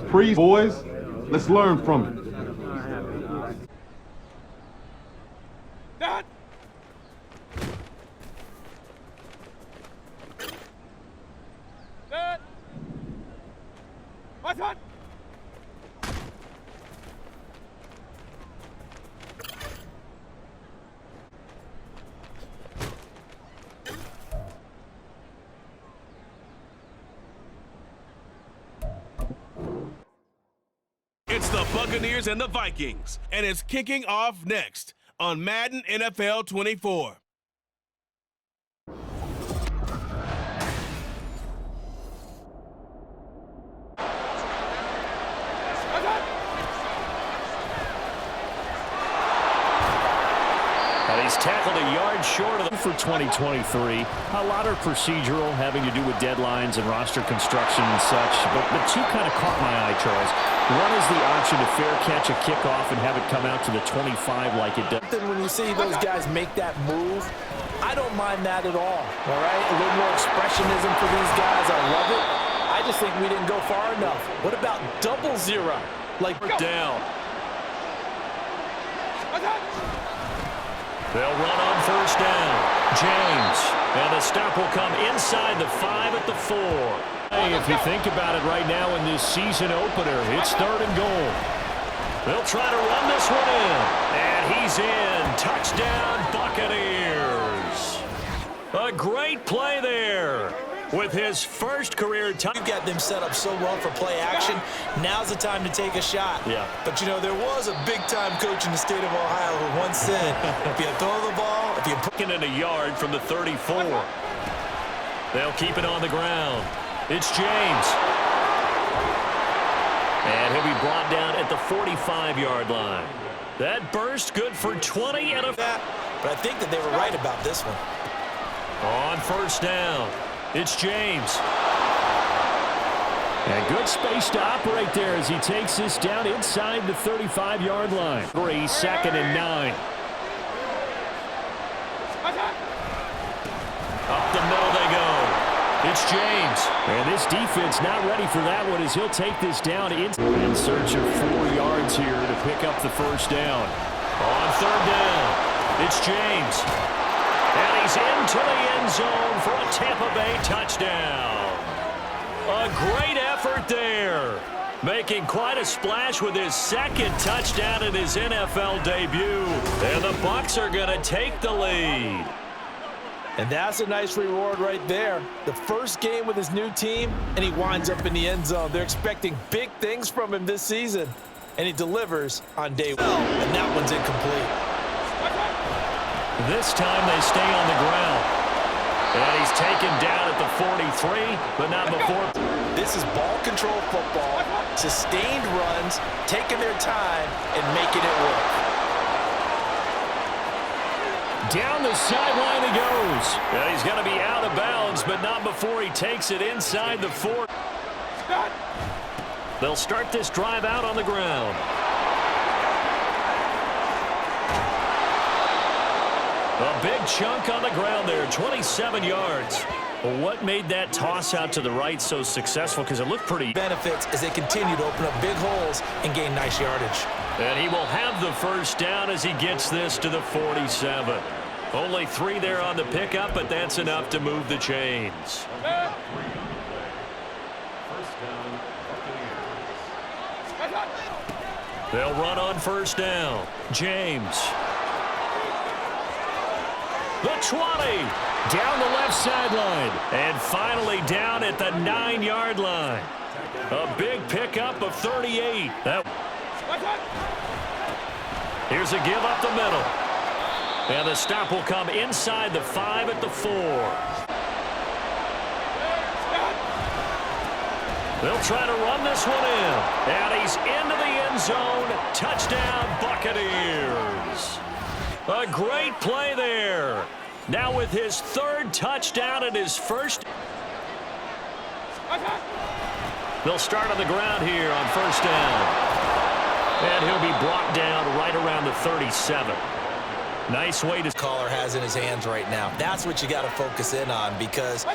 Priest, boys, let's learn from it. It's the Buccaneers and the Vikings, and it's kicking off next on Madden NFL 24. And he's tackled a yard short of the for 2023. A lot are procedural, having to do with deadlines and roster construction and such. But two kind of caught my eye, Charles. One is the option to fair catch a kickoff and have it come out to the 25 like it does. When you see those guys make that move, I don't mind that at all right? A little more expressionism for these guys. I love it. I just think we didn't go far enough. What about double zero? Like down. They'll run on first down. James. And the stop will come inside the 5 at the 4. Hey, if you think about it right now in this season opener, it's 3rd and goal. They'll try to run this one in. And he's in. Touchdown, Buccaneers. A great play there with his first career touchdown. You got them set up so well for play action. Now's the time to take a shot. Yeah. But, you know, there was a big-time coach in the state of Ohio who once said, if you throw the ball, if you put it in a yard from the 34. They'll keep it on the ground. It's James. And he'll be brought down at the 45-yard line. That burst good for 20 and a... But I think that they were right about this one. On first down, it's James. And good space to operate there as he takes this down inside the 35-yard line. 2nd and 9. Up the middle they go. It's James. And this defense not ready for that one as he'll take this down in search of 4 yards here to pick up the first down. On 3rd down, it's James. And he's into the end zone for a Tampa Bay touchdown. A great effort there. Making quite a splash with his 2nd touchdown in his NFL debut. And the Bucs are going to take the lead. And that's a nice reward right there. The first game with his new team, and he winds up in the end zone. They're expecting big things from him this season, and he delivers on day 1. And that one's incomplete. This time they stay on the ground. And he's taken down at the 43, but not before. This is ball control football, sustained runs, taking their time, and making it work. Down the sideline he goes. And he's going to be out of bounds, but not before he takes it inside the 4. They'll start this drive out on the ground. A big chunk on the ground there, 27 yards. Well, what made that toss out to the right so successful? Because it looked pretty. Benefits as they continue to open up big holes and gain nice yardage. And he will have the first down as he gets this to the 47. Only 3 there on the pickup, but that's enough to move the chains. They'll run on first down. James. The 20. Down the left sideline. And finally down at the 9-yard line. A big pickup of 38. Here's a give up the middle. And the stop will come inside the 5 at the 4. They'll try to run this one in. And he's into the end zone. Touchdown, Buccaneers. A great play there. Now with his 3rd touchdown and his first. They'll start on the ground here on first down. And he'll be brought down right around the 37. Nice way to. Caller has in his hands right now. That's what you got to focus in on, because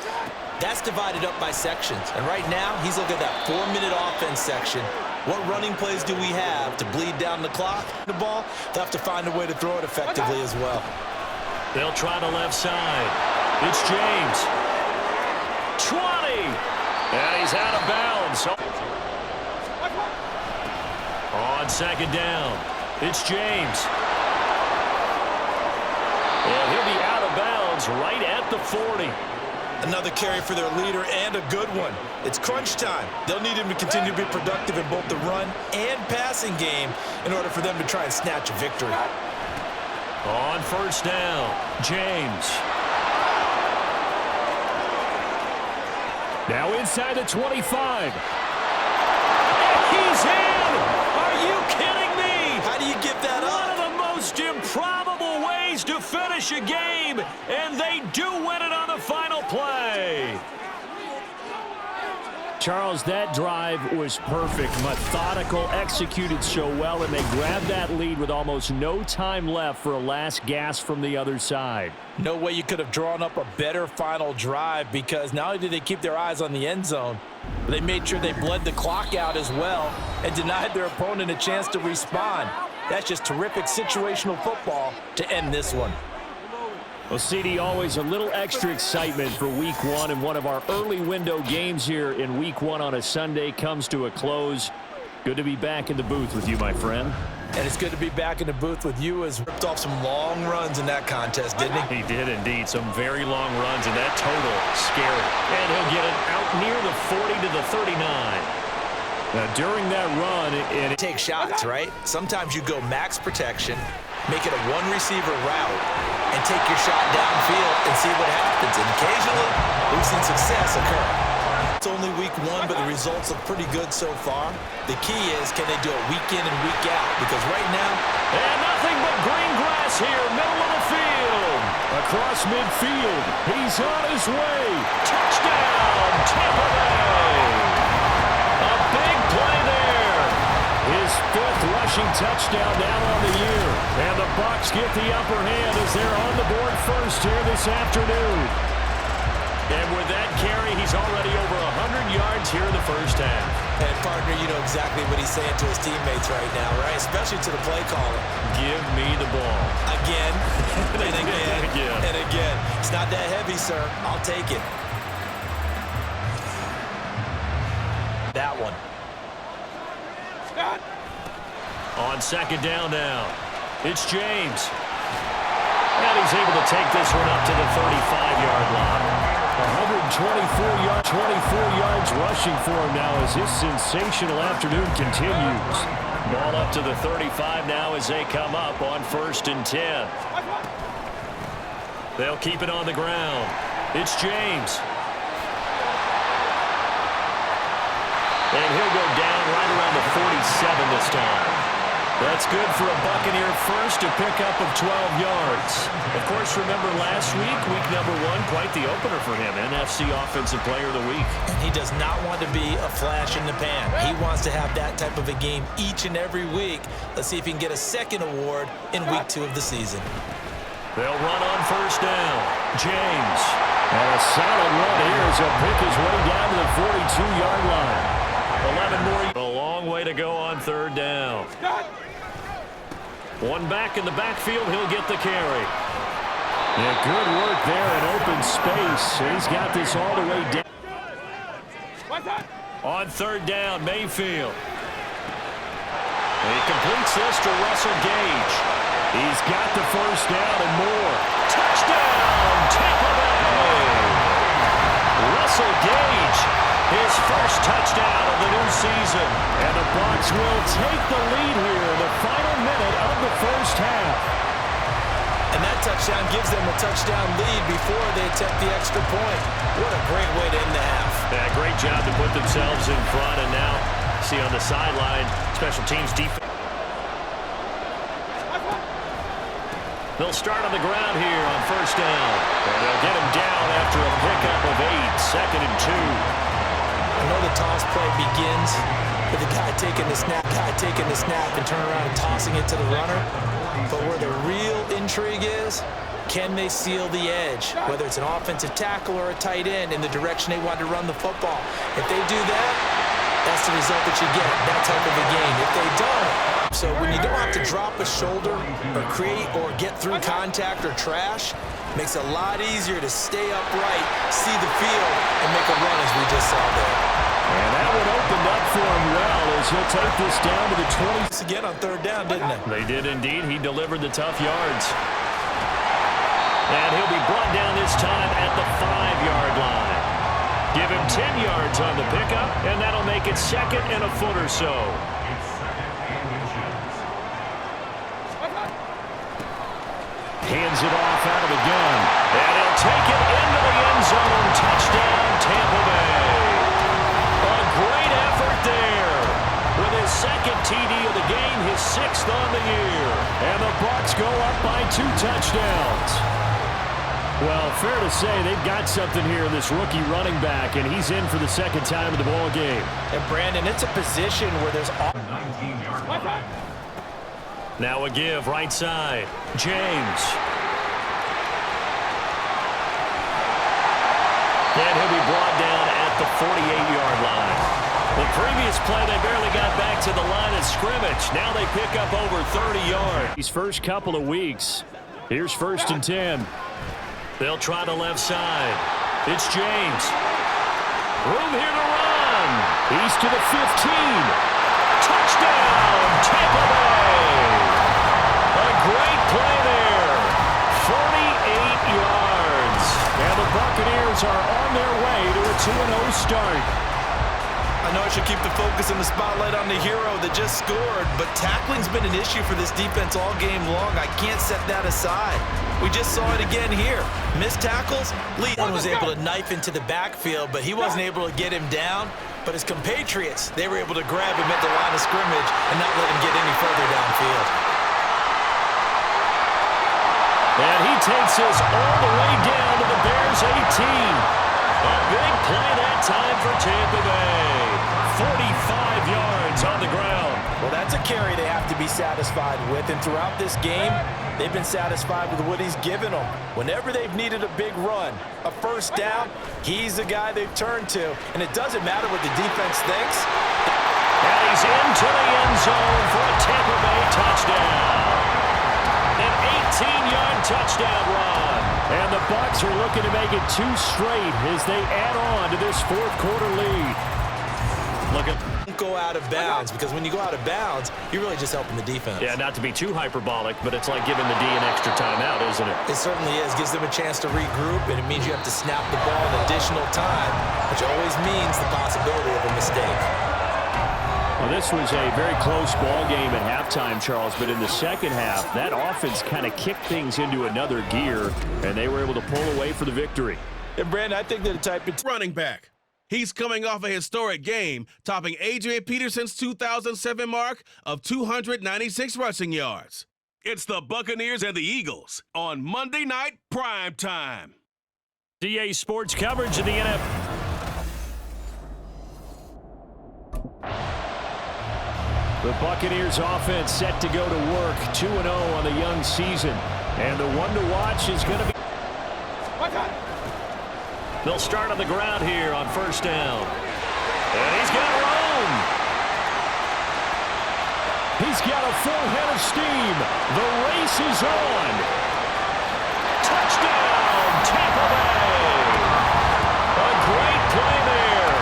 That's divided up by sections. And right now, he's looking at that 4-minute offense section. What running plays do we have to bleed down the clock? The ball, they'll have to find a way to throw it effectively as well. They'll try the left side. It's James. 20. And he's out of bounds. On second down, it's James. And he'll be out of bounds right at the 40. Another carry for their leader and a good one. It's crunch time. They'll need him to continue to be productive in both the run and passing game in order for them to try and snatch a victory. On first down, James. Now inside the 25. And he's in! Are you kidding me? How do you give that up? One of the most improbable ways to finish a game, and they do win it on the final play. Charles, that drive was perfect, methodical, executed so well, and they grabbed that lead with almost no time left for a last gasp from the other side. No way you could have drawn up a better final drive, because not only did they keep their eyes on the end zone, but they made sure they bled the clock out as well and denied their opponent a chance to respond. That's just terrific situational football to end this one. Well, CD, always a little extra excitement for Week 1, and one of our early window games here in Week 1 on a Sunday comes to a close. Good to be back in the booth with you, my friend. And it's good to be back in the booth with you, as ripped off some long runs in that contest, didn't he? He did indeed. Some very long runs, and that total scary. And he'll get it out near the 40 to the 39. Now, during that run, it Take shots, right? Sometimes you go max protection, make it a one-receiver route, and take your shot downfield and see what happens. And occasionally, we've seen success occur. It's only week 1, but the results look pretty good so far. The key is, can they do it week in and week out? Because right now, and nothing but green grass here, middle of the field. Across midfield, he's on his way. Touchdown, Tampa Bay. A big play there. His 5th rushing touchdown now on the year. And the Bucs get the upper hand as they're on the board first here this afternoon. And with that carry, he's already over 100 yards here in the first half. and partner, you know exactly what he's saying to his teammates right now, right? Especially to the play caller. Give me the ball. Again, and again, and again. It's not that heavy, sir. I'll take it. That one. On second down now, it's James. And he's able to take this one up to the 35-yard line. 24 yards rushing for him now as his sensational afternoon continues. Ball up to the 35 now as they come up on 1st and 10. They'll keep it on the ground. It's James. And he'll go down right around the 47 this time. That's good for a Buccaneer first, a pickup of 12 yards. Of course, remember last week, week number 1, quite the opener for him. NFC Offensive Player of the Week. And he does not want to be a flash in the pan. He wants to have that type of a game each and every week. Let's see if he can get a second award in week 2 of the season. They'll run on 1st down. James. And a solid run here as he'll pick his way down to the 42-yard line. 11 more. A long way to go on 3rd down. One back in the backfield, he'll get the carry. Yeah, good work there in open space. He's got this all the way down. On 3rd down, Mayfield. He completes this to Russell Gage. He's got the 1st down and more. Touchdown, Tampa Bay! Russell Gage, his first touchdown of the new season. And the Bucs will take the lead here in the final minute of the 1st half. And that touchdown gives them a touchdown lead before they attempt the extra point. What a great way to end the half. Yeah, great job to put themselves in front. And now, see on the sideline, special teams defense. They'll start on the ground here on 1st down. And they'll get him down after a pickup of 8, 2nd and 2. I know the toss play begins with the guy taking the snap, and turning around and tossing it to the runner. But where the real intrigue is Can they seal the edge, whether it's an offensive tackle or a tight end, in the direction they want to run the football? If they do that, that's the result that you get, that type of a game. If they don't, so when you don't have to drop a shoulder or create or get through contact or trash, makes it a lot easier to stay upright, see the field, and make a run as we just saw there. And that one opened up for him well as he'll take this down to the 20. Again on third down, didn't they? They did indeed. He delivered the tough yards. And he'll be brought down this time at the 5-yard line. Give him 10 yards on the pickup, and that'll make it 2nd and a foot or so. Hands it off out of the gun. And he'll take it into the end zone. Touchdown, Tampa Bay. A great effort there. With his 2nd TD of the game, his 6th on the year. And the Bucs go up by 2 touchdowns. Well, fair to say they've got something here in this rookie running back, and he's in for the 2nd time of the ball game. And Brandon, it's a position where there's 19 yards. Now a give, right side. James. And he'll be brought down at the 48-yard line. The previous play, they barely got back to the line of scrimmage. Now they pick up over 30 yards. These first couple of weeks. Here's 1st and 10. They'll try the left side. It's James. Room here to run. He's to the 15. Touchdown, Tampa Bay. A great play there. 48 yards. And the Buccaneers are on their way to a 2-0 start. I know I should keep the focus and the spotlight on the hero that just scored, but tackling's been an issue for this defense all game long. I can't set that aside. We just saw it again here. Missed tackles. Leon was able to knife into the backfield, but he wasn't able to get him down. But his compatriots, they were able to grab him at the line of scrimmage and not let him get any further downfield. And he takes us all the way down to the Bears' 18. A big play that time for Tampa Bay. 45 yards on the ground. Well, that's a carry they have to be satisfied with. And throughout this game, they've been satisfied with what he's given them. Whenever they've needed a big run, a 1st down, he's the guy they've turned to. And it doesn't matter what the defense thinks. And he's into the end zone for a Tampa Bay touchdown. An 18-yard touchdown run. And the Bucs are looking to make it 2 straight as they add on to this 4th quarter lead. Go out of bounds, because when you go out of bounds, you're really just helping the defense. Yeah, not to be too hyperbolic, but it's like giving the D an extra timeout, isn't it? It certainly is. Gives them a chance to regroup, and it means you have to snap the ball an additional time, which always means the possibility of a mistake. Well, this was a very close ball game at halftime, Charles, but in the 2nd half, that offense kind of kicked things into another gear, and they were able to pull away for the victory. And Brandon, I think they're the type of Running back. He's coming off a historic game, topping Adrian Peterson's 2007 mark of 296 rushing yards. It's the Buccaneers and the Eagles on Monday Night Prime Time. DA Sports coverage of the NFL. The Buccaneers offense set to go to work, 2-0 on the young season. And the one to watch is going to be... They'll start on the ground here on 1st down. And he's got room. He's got a full head of steam. The race is on. Touchdown, Tampa Bay. A great play there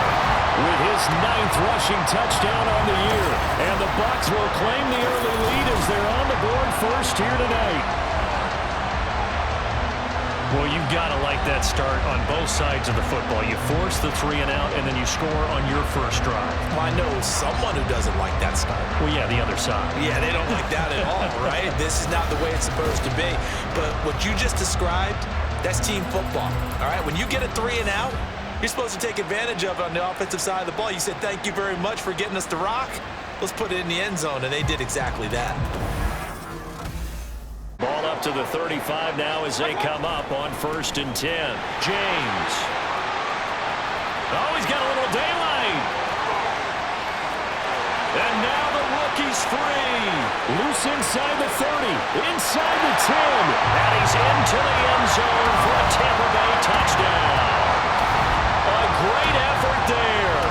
with his 9th rushing touchdown on the year. And the Bucs will claim the early lead as they're on the board first here tonight. Well, you've got to like that start on both sides of the football. You force the 3 and out, and then you score on your first drive. Well, I know someone who doesn't like that start. Well, yeah, the other side. Yeah, they don't like that at all, right? This is not the way it's supposed to be. But what you just described, that's team football, all right? When you get a 3 and out, you're supposed to take advantage of it on the offensive side of the ball. You said, thank you very much for getting us the rock. Let's put it in the end zone, and they did exactly that. Ball up to the 35 now as they come up on 1st and 10. James. Oh, he's got a little daylight. And now the rookie free. Loose inside the 30, inside the 10. And he's into the end zone for a Tampa Bay touchdown. A great effort there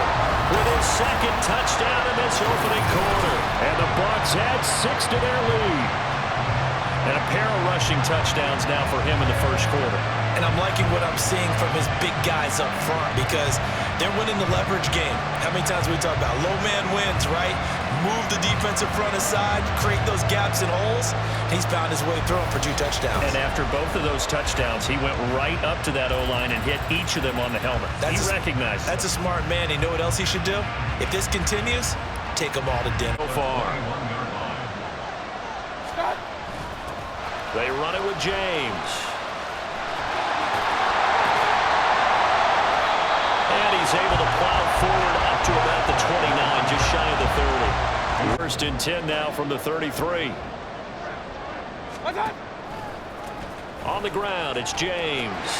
with his second touchdown in this opening quarter. And the Bucs add 6 to their lead. And a pair of rushing touchdowns now for him in the first quarter. And I'm liking what I'm seeing from his big guys up front because they're winning the leverage game. How many times we talk about low man wins, right? Move the defensive front aside, create those gaps and holes. He's found his way through them for 2 touchdowns. And after both of those touchdowns, he went right up to that O-line and hit each of them on the helmet. He recognized it. That's a smart man. You know what else he should do? If this continues, take them all to dinner. So far. They run it with James. And he's able to plow forward up to about the 29, just shy of the 30. First and 10 now from the 33. On the ground, it's James.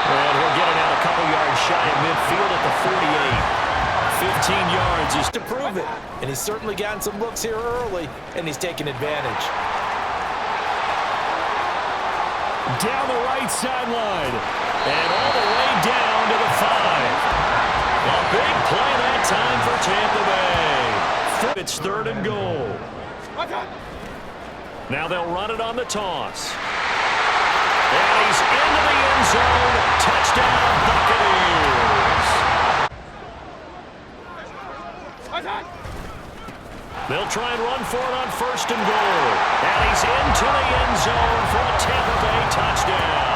And he'll get it out a couple yards shy of midfield at the 48. 15 yards is to prove it. And he's certainly gotten some looks here early, and he's taking advantage. Down the right sideline. And all the way down to the 5. A big play that time for Tampa Bay. It's 3rd and goal. Now they'll run it on the toss. And he's into the end zone. Touchdown, Buccaneers. They'll try and run for it on 1st and goal. And he's into the end zone for a Tampa Bay touchdown.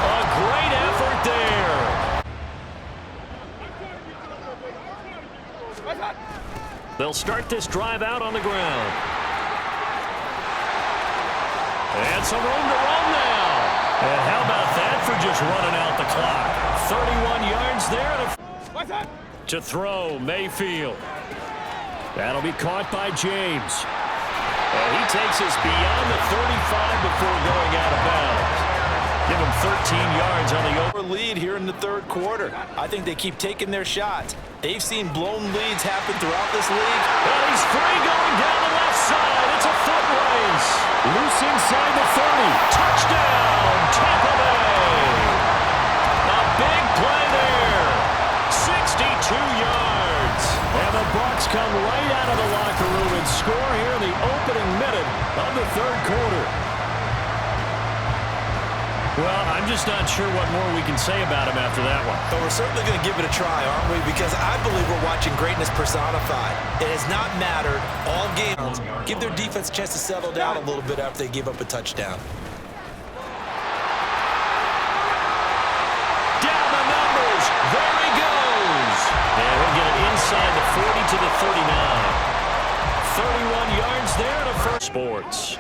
A great effort there. They'll start this drive out on the ground. And some room to run now. And how about that for just running out the clock? 31 yards there to throw Mayfield. That'll be caught by James. And he takes us beyond the 35 before going out of bounds. Give him 13 yards on the over lead here in the 3rd quarter. I think they keep taking their shots. They've seen blown leads happen throughout this league. And he's free going down the left side. It's a foot race. Loose inside the 30. Touchdown, Tampa Bay. A big play there. 62 yards. And the Bucs come right out of the locker room and score here in the opening minute of the 3rd quarter. Well, I'm just not sure what more we can say about him after that one. But we're certainly going to give it a try, aren't we? Because I believe we're watching greatness personified. It has not mattered all games. Give their defense a chance to settle down a little bit after they give up a touchdown. Down the numbers. There he goes. And he'll get it inside the 40 to the 39. 31 yards there to first. Sports.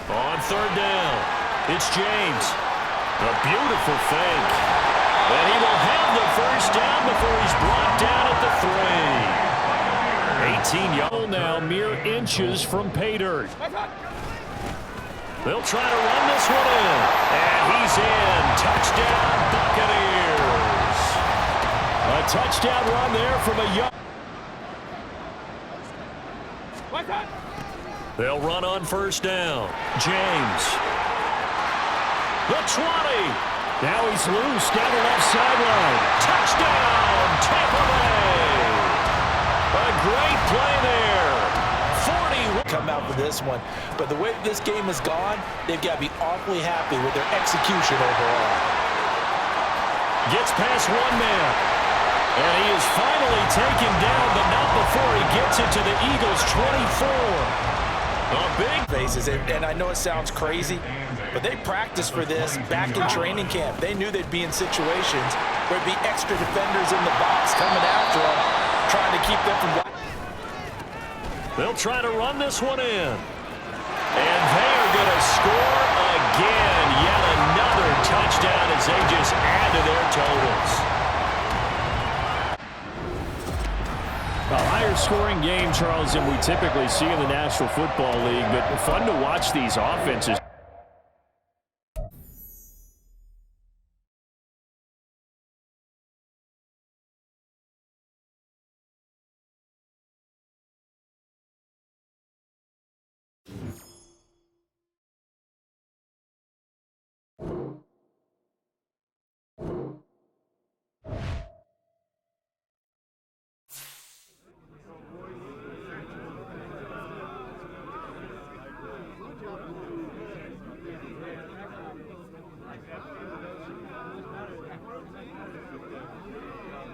On 3rd down, it's James. A beautiful fake. And he will have the first down before he's brought down at the 3. 18 yards now, mere inches from pay dirt. They'll try to run this one in. And he's in. Touchdown, Buccaneers. A touchdown run there from a young. They'll run on 1st down. James. The 20. Now he's loose down the left sideline. Touchdown, Tampa Bay. A great play there. 40. Come out for this one. But the way this game has gone, they've got to be awfully happy with their execution overall. Gets past one man. And he is finally taken down, but not before he gets it to the Eagles' 24. Big faces, and I know it sounds crazy, but they practiced for this back in training camp. They knew they'd be in situations where there'd be extra defenders in the box coming after them, trying to keep them from. They'll try to run this one in. And they are going to score again. Yet another touchdown as they just add to their totals. A higher scoring game, Charles, than we typically see in the National Football League, but fun to watch these offenses.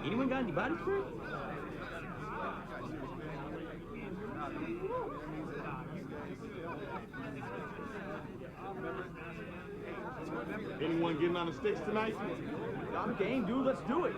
Anyone got any body spray? Anyone getting on the sticks tonight? I'm game, dude. Let's do it.